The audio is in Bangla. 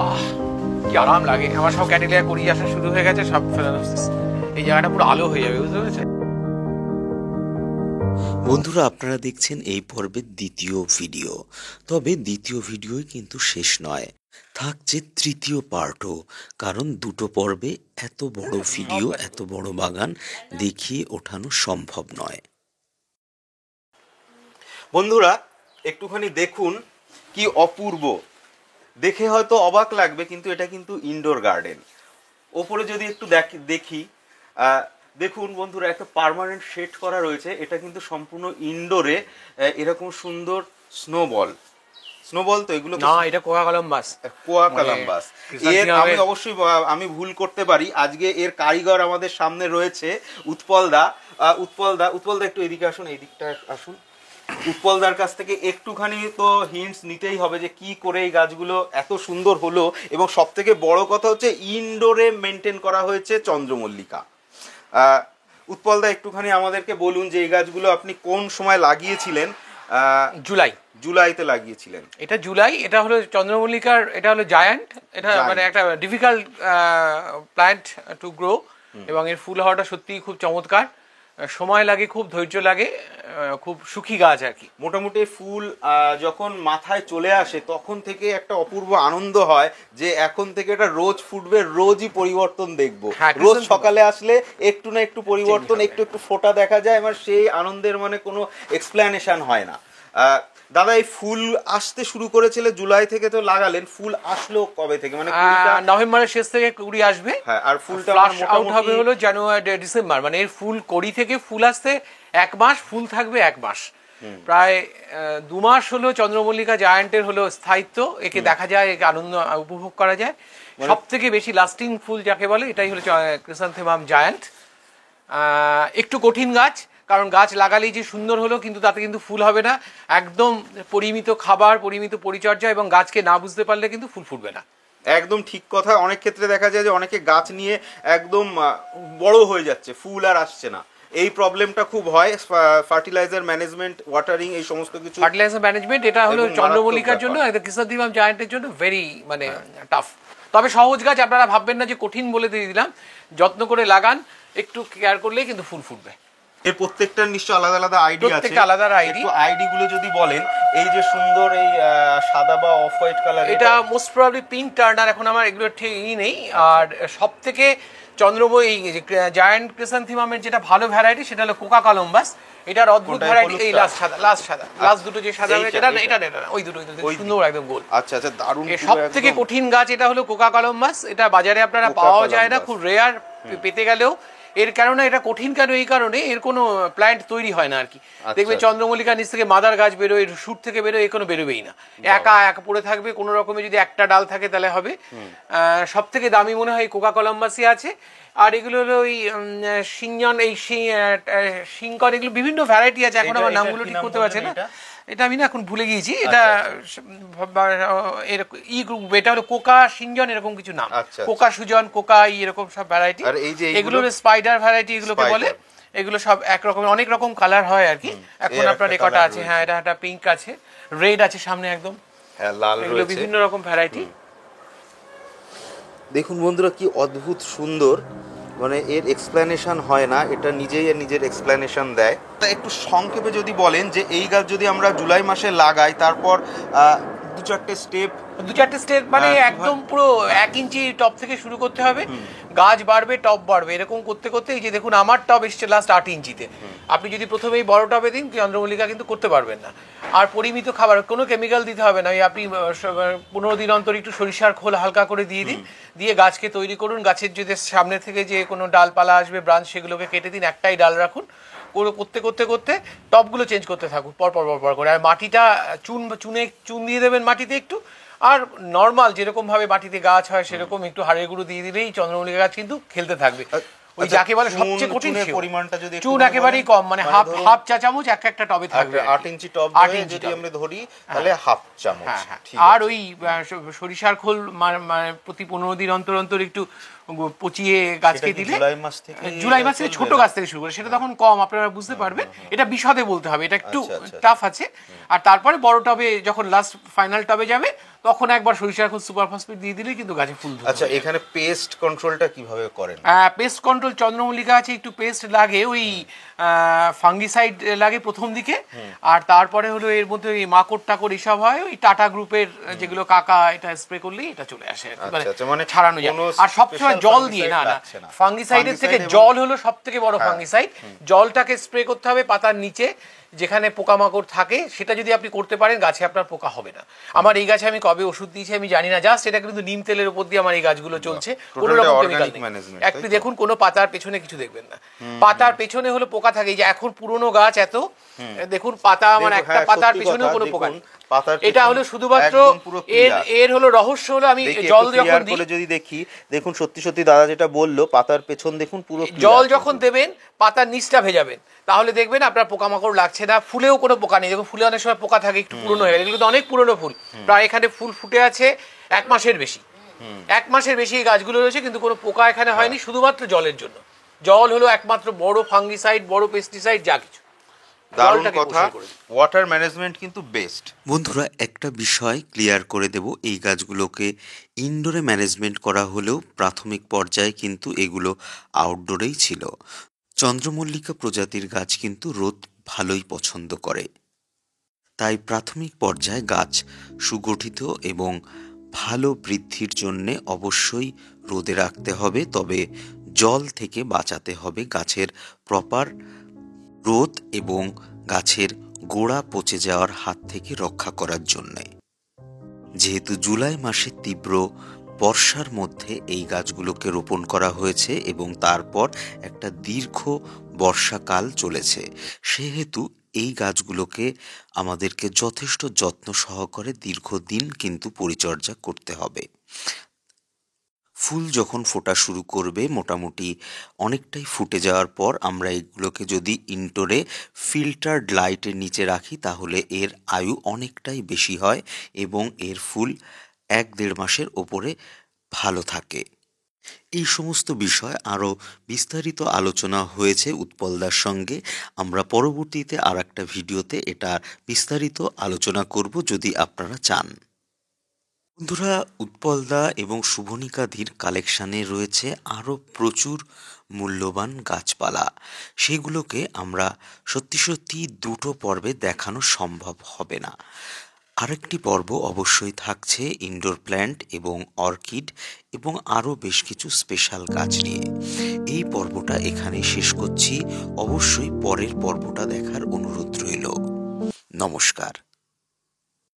আহ কি আরাম লাগে। আমার সব ক্যাটেলিয়া করিয়ে আসা শুরু হয়ে গেছে, সব ফেলানোসিস। এই জায়গাটা পুরো আলো হয়ে যাবে, বুঝতে পেরেছেন? বন্ধুরা, আপনারা দেখছেন এই পর্বের দ্বিতীয় ভিডিও। তবে দ্বিতীয় ভিডিওই কিন্তু শেষ নয়, থাকছে তৃতীয় পার্টও। কারণ দুটো পর্বে এত বড় ভিডিও, এত বড় বাগান দেখিয়ে ওঠানো সম্ভব নয়। বন্ধুরা, একটুখানি দেখুন কি অপূর্ব। দেখে হয়তো অবাক লাগবে, কিন্তু এটা কিন্তু ইনডোর গার্ডেন। ওপরে যদি একটু দেখি, দেখুন বন্ধুরা, একটা পার্মানেন্ট শেড করা রয়েছে। এটা কিন্তু সম্পূর্ণ ইনডোরে। এরকম সুন্দর স্নোবল তো এগুলো না, এটা কোয়া কলম্বাস। এর আমি ভুল করতে পারি। আজকে এর কারিগর আমাদের সামনে রয়েছে, উৎপলদা। উৎপলদা একটু এদিকে আসুন, এই দিকটা আসুন। উৎপলদার কাছ থেকে একটুখানি তো হিন্টস নিতেই হবে যে কি করে এই গাছগুলো এত সুন্দর হলো। এবং সব থেকে বড় কথা হচ্ছে ইনডোরে মেনটেন করা হয়েছে চন্দ্রমল্লিকা। উৎপলদা, একটুখানি আমাদেরকে বলুন যে এই গাছগুলো আপনি কোন সময় লাগিয়েছিলেন? জুলাইতে লাগিয়েছিলেন। এটা জুলাই। এটা হলো চন্দ্রমল্লিকার, এটা হলো জায়ান্ট। এটা মানে একটা ডিফিকাল্ট প্ল্যান্ট টু গ্রো, এবং এর ফুল হওয়াটা সত্যিই খুব চমৎকার। সময় লাগে, খুব ধৈর্য লাগে, খুব সুখী গাছ আর কি। মোটামুটি ফুল যখন মাথায় চলে আসে তখন থেকে একটা অপূর্ব আনন্দ হয় যে এখন থেকে এটা রোজ ফুটবে, রোজই পরিবর্তন দেখবো। রোজ সকালে আসলে একটু না একটু পরিবর্তন, একটু একটু ফোটা দেখা যায়। আমার সেই আনন্দের মানে কোনো এক্সপ্লেনেশন হয় না। দাদা, এই ফুল আসতে শুরু করেছিল জুলাই থেকে, তো লাগালেন। ফুল আসলো কবে থেকে? মানে নভেম্বরের শেষ থেকে কুড়ি আসবে। হ্যাঁ, আর ফুলটা আউট হবে হলো জানুয়ারি ডিসেম্বর। মানে এর ফুল কড়ি থেকে ফুল আসতে 1 মাস, ফুল থাকবে 1 মাস। প্রায় 2 মাস হলো চন্দ্রমল্লিকা জায়ান্টের হলো স্থায়িত্ব। একে দেখা যায়, একে আনন্দ উপভোগ করা যায়। সব থেকে বেশি লাস্টিং ফুল যাকে বলে এটাই হলো ক্রিসান্থেমাম জায়ান্ট। একটু কঠিন গাছ, কারণ গাছ লাগালেই যে সুন্দর হলো কিন্তু তাতে কিন্তু ফুল হবে না। একদম পরিমিত খাবার, পরিমিত পরিচর্যা এবং গাছকে না বুঝতে পারলে কিন্তু ফুল ফুটবে না। একদম ঠিক কথা। অনেক ক্ষেত্রে দেখা যায় যে অনেকে গাছ নিয়ে একদম বড় হয়ে যাচ্ছে, ফুল আর আসছে না। এই প্রবলেমটা খুব হয়। ফার্টিলাইজার ম্যানেজমেন্ট, ওয়াটারিং, এই সমস্ত কিছু। ফার্টিলাইজার ম্যানেজমেন্ট এটা হলো চন্দ্রমল্লিকার জন্য, ক্রিসান্থেমাম জায়ান্টের জন্য ভেরি মানে টাফ। তবে সহজ গাছ, আপনারা ভাববেন না যে কঠিন বলে দিয়ে দিলাম। যত্ন করে লাগান, একটু কেয়ার করলেই কিন্তু ফুল ফুটবে। এর প্রত্যেকটার নিশ্চয় আলাদা আলাদা আইডি আছে। প্রত্যেকটা আলাদা আইডি। একটু আইডি গুলো যদি বলেন। এই যে সুন্দর এই সাদা বা অফ হোয়াইট কালার, এটা মোস্ট প্রবাবলি পিঙ্ক টার্নার। এখন আমার এগুলো ঠিক নেই। আর সবথেকে চন্দ্রমল্লিকা এই জায়ান্ট ক্রিসান্থেমামের যেটা ভালো ভ্যারাইটি সেটা হলো কোকা কলম্বাস। এটার অদ্ভুত ভ্যারাইটি এই লাস্ট দুটো যে সাদা হয়েছে, এটা ওই দুটো সুন্দর একদম গোল। আচ্ছা আচ্ছা, দারুণ। সবথেকে কঠিন গাছ এটা হলো কোকা কলম্বাস। এটা বাজারে আপনারা পাওয়া যায় না, খুব রেয়ার পেতে গেলেও। এর কারণে এটা কঠিন কেন? এই কারণে এর কোনো প্ল্যান্ট তৈরি হয় না আর কি। দেখবে চন্দ্রমল্লিকা নিচ থেকে মাদার গাছ বেরোয়, শুট থেকে বেরোয়, এ কোনো বেরোবেই না। একা পড়ে থাকবে। কোনো রকমে যদি একটা ডাল থাকে তাহলে হবে। সব থেকে দামি মনে হয় কোকা কলম্বাসই আছে। আর এগুলো হলো ওই সিঞ্জন, এই সিংকর, এগুলো বিভিন্ন ভ্যারাইটি আছে। এখন আমার নামগুলো ঠিক করতে পারছে না, এটা আমি না এখন ভুলে গিয়েছি। এটা ই গ্রুপ, এটা হলো কোকা সিঞ্জন, এরকম কিছু নাম। কোকা সুজন, কোকা এরকম সব ভ্যারাইটি। এগুলো স্পাইডার ভ্যারাইটি এগুলোকে বলে। এগুলো সব একরকম, অনেক রকম কালার হয় আর কি। এখন আপনার রেকর্ডটা আছে। হ্যাঁ, এটা একটা পিঙ্ক আছে, রেড আছে সামনে একদম। হ্যাঁ, লাল রয়েছে। এগুলো বিভিন্ন রকম ভ্যারাইটি। দেখুন বন্ধুরা, কি অদ্ভুত সুন্দর। মানে এর এক্সপ্লেনেশন হয় না, এটা নিজেই নিজের এক্সপ্লেনেশন দেয়। তা একটু সংক্ষেপে যদি বলেন যে এই গাছ যদি আমরা জুলাই মাসে লাগাই, তারপর 2-4টে স্টেপ মানে একদম পুরো 1 ইঞ্চি টপ থেকে শুরু করতে হবে। গাছ বাড়বে, টপ বাড়বে, এরকম করতে করতে এই যে দেখুন আমার টব এসছে লাস্ট 8 ইঞ্চিতে। আপনি যদি প্রথমেই বড় টবে দিন, চন্দ্রমল্লিকা কিন্তু করতে পারবেন না। আর পরিমিত খাবার, কোনো কেমিক্যাল দিতে হবে না। আপনি 15 দিন অন্তর একটু সরিষার খোল হালকা করে দিয়ে দিন, দিয়ে গাছকে তৈরি করুন। গাছের যদি সামনে থেকে যে কোনো ডালপালা আসবে, ব্রাঞ্চ, সেগুলোকে কেটে দিন, একটাই ডাল রাখুন। করতে করতে করতে টপগুলো চেঞ্জ করতে থাকুন পর করে। আর মাটিটা চুন দিয়ে দেবেন মাটিতে একটু। আর নর্মাল যেরকম ভাবে মাটিতে গাছ হয় সেরকম একটু হাড়ের গুঁড়ো দিয়ে দিলেই চন্দ্রমল্লিকা গাছ কিন্তু খেলতে থাকবে। ওই যাকে বলে সবচেয়ে কঠিন পরিমাণটা যদি চুন একেবারেই কম, মানে হাফ চা চামচ একটা টবে থাকবে। 8 ইঞ্চি টব যদি আমরা ধরি তাহলে হাফ চামচ। আর ওই সরিষার খোল মানে প্রতি 15 দিন অন্তর অন্তর একটু পচিয়ে গাছকে সেটা কি দিলে জুলাই মাস থেকে জুলাই মাস থেকে ছোট গাছ থেকে শুরু করে, সেটা তখন কম আপনারা বুঝতে পারবেন। এটা বিশদে বলতে হবে, এটা একটু টাফ আছে। আর তারপরে বড় টবে যখন লাস্ট ফাইনাল টবে যাবে তখন একবার সরিষার খোল সুপার ফসফেট দিয়ে দিলেই কিন্তু গাছে ফুল ধরবে। আচ্ছা, এখানে পেস্ট কন্ট্রোলটা কিভাবে করেন? পেস্ট কন্ট্রোল চন্দ্রমল্লিকা আছে, একটু পেস্ট লাগে, ওই ফাঙ্গিসাইড লাগে প্রথম দিকে, আর তারপরে হলো এর মধ্যে ওই মাকড় টাকড় এসব হয়, ওই টাটা গ্রুপের যেগুলো কাকা, এটা স্প্রে করলেই এটা চলে আসে, মানে ছাড়ানো যায়। আর সবসময় জল দিয়ে না, ফাঙ্গিসাইডের থেকে জল হলো সব থেকে বড় ফাঙ্গিসাইড। জলটাকে স্প্রে করতে হবে পাতার নিচে যেখানে পোকামাকড় থাকে, সেটা যদি আপনি করতে পারেন গাছে আপনার পোকা হবে না। আমার এই গাছে আমি কবে ওষুধ দিয়েছি আমি জানি না, জাস্ট এটা কিন্তু নিম তেলের উপর দিয়ে আমার এই গাছগুলো চলছে, কোনো রকম কেমিক্যাল নেই। একটু দেখুন, কোনো পাতার পেছনে কিছু দেখবেন না, পাতার পেছনে হলো পোকা থাকে। এই যে এখন পুরনো গাছ এত, দেখুন পাতা আমার একটা পাতার পেছনেও কোনো পোকা নেই। এটা হলো শুধুমাত্র এর হলো রহস্য হলো আমি জল যখন দিই, যদি দেখি, দেখুন সত্যি সত্যি দাদা যেটা বললো, পাতার পেছন দেখুন পুরো জল যখন দেবেন পাতার নিচটা ভেজাবেন, তাহলে দেখবেন আপনার পোকামাকড় লাগছে না। ফুলেও কোনো পোকা নেই, দেখুন ফুলে অনেক সময় পোকা থাকে, একটু পুরনো হয়ে গেছে, কিন্তু অনেক পুরনো ফুল, প্রায় এখানে ফুল ফুটে আছে 1 মাসের বেশি, 1 মাসের বেশি এই গাছগুলো রয়েছে, কিন্তু কোনো পোকা এখানে হয়নি, শুধুমাত্র জলের জন্য। জল হলো একমাত্র বড় ফাঙ্গিসাইড, বড় পেস্টিসাইড, যা কিছু। দারুণ কথা, ওয়াটার ম্যানেজমেন্ট কিন্তু বেস্ট। বন্ধুরা, একটা বিষয় ক্লিয়ার করে দেব, এই গাছগুলোকে ইনডোরে ম্যানেজমেন্ট করা হলেও প্রাথমিক পর্যায়ে কিন্তু এগুলো আউটডোরেই ছিল। চন্দ্রমল্লিকা প্রজাতির গাছ কিন্তু রোদ ভালোই পছন্দ করে, তাই প্রাথমিক পর্যায়ে গাছ সুগঠিত এবং ভালো বৃদ্ধির জন্যে অবশ্যই রোদে রাখতে হবে, তবে জল থেকে বাঁচাতে হবে গাছের প্রপার রোদ এবং গাছের গোড়া পচে যাওয়ার হাত থেকে রক্ষা করার জন্যে। যেহেতু জুলাই মাসে তীব্র বর্ষার মধ্যে এই গাছগুলোকে রোপণ করা হয়েছে এবং তারপর একটা দীর্ঘ বর্ষাকাল চলেছে, সেহেতু এই গাছগুলোকে আমাদেরকে যথেষ্ট যত্ন সহকারে দীর্ঘদিন কিন্তু পরিচর্যা করতে হবে। ফুল যখন ফোটা শুরু করবে, মোটামুটি অনেকটাই ফুটে যাওয়ার পর আমরা এগুলোকে যদি ইনডোরে ফিল্টার্ড লাইটের নিচে রাখি, তাহলে এর আয়ু অনেকটাই বেশি হয় এবং এর ফুল 1-1.5 মাসের ওপরে ভালো থাকে। এই সমস্ত বিষয় আরও বিস্তারিত আলোচনা হয়েছে উৎপলদার সঙ্গে। আমরা পরবর্তীতে আর একটা ভিডিওতে এটা বিস্তারিত আলোচনা করব যদি আপনারা চান। বন্ধুরা, উৎপলদা এবং শুভনিকাদির কালেকশানে রয়েছে আরও প্রচুর মূল্যবান গাছপালা, সেগুলোকে আমরা সত্যি সত্যি 2টো পর্বে দেখানো সম্ভব হবে না। আরেকটি পর্ব অবশ্যই থাকছে ইনডোর প্ল্যান্ট এবং অর্কিড এবং আরও বেশ কিছু স্পেশাল গাছ নিয়ে। এই পর্বটা এখানেই শেষ করছি, অবশ্যই পরের পর্বটা দেখার অনুরোধ রইল। নমস্কার।